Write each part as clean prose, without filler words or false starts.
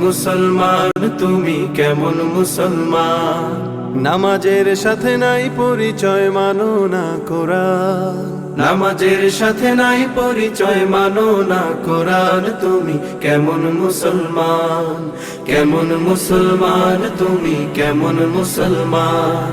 মুসলমান তুমি কেমন মুসলমান? নামাজের সাথে নাই পরিচয় মানো না কোরআন, নামাজের সাথে নাই পরিচয় মানো না কোরআন। তুমি কেমন মুসলমান? কেমন মুসলমান তুমি কেমন মুসলমান?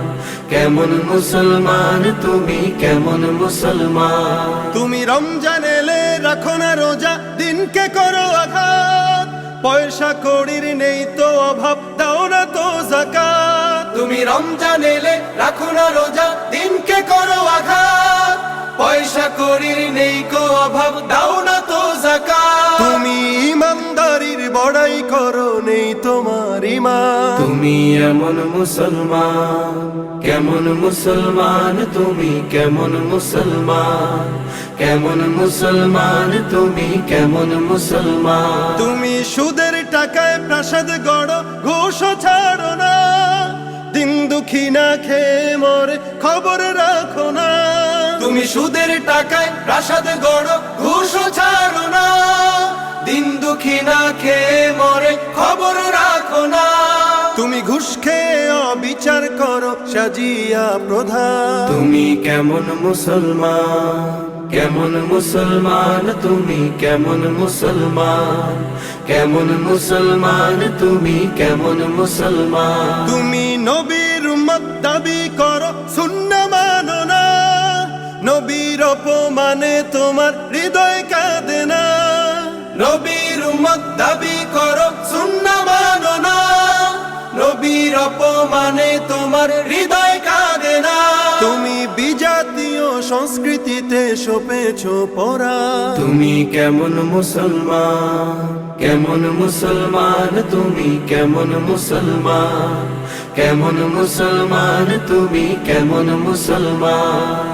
কেমন মুসলমান তুমি কেমন মুসলমান? তুমি রমজান এলে রাখো না রোজা, দিনকে করো আঘাত, পয়সা কড়ির নেই তো অভাব, দাও না তো যাকাত। তুমি রমজান এলে রাখো না রোজা, দিনকে করো আঘাত, পয়সা কড়ির নেই কো অভাব, দাও না তো যাকাত। তুমি ইমানদারির বড়াই করো, নেই তোমার ঈমান। তুমি এমন মুসলমান, কেমন মুসলমান তুমি কেমন মুসলমান? কেমন মুসলমান তুমি কেমন মুসলমান? তুমি সুদের টাকায় প্রাসাদ গড়ো, ঘুষ ছাড়ো না, দিন দুঃখী না খেয়ে মরে খবর রাখো না। তুমি সুদের টাকায় প্রাসাদ গড়ো, ঘুষ ছাড়ো না, দিন দুঃখী না খেয়ে মরে খবর রাখো না। তুমি ঘুষ খেয়ে অবিচার করো, সাজিয়া প্রধান। তুমি কেমন মুসলমান? কেমন মুসলমান তুমি কেমন মুসলমান? কেমন মুসলমান তুমি কেমন মুসলমান? তুমি নবীর উম্মত দাবি করো, সুন্নাহ মানো না, নবীর অপমানে তোমার হৃদয় কাঁদে না। নবীর উম্মত দাবি করো, সুন্নাহ মানো না, নবীর অপমানে তোমার হৃদয় কাঁদে না। তুমি বিজাতীয় সংস্কৃতিতে সপেছো পরা। তুমি কেমন মুসলমান? কেমন মুসলমান তুমি কেমন মুসলমান? কেমন মুসলমান তুমি কেমন মুসলমান?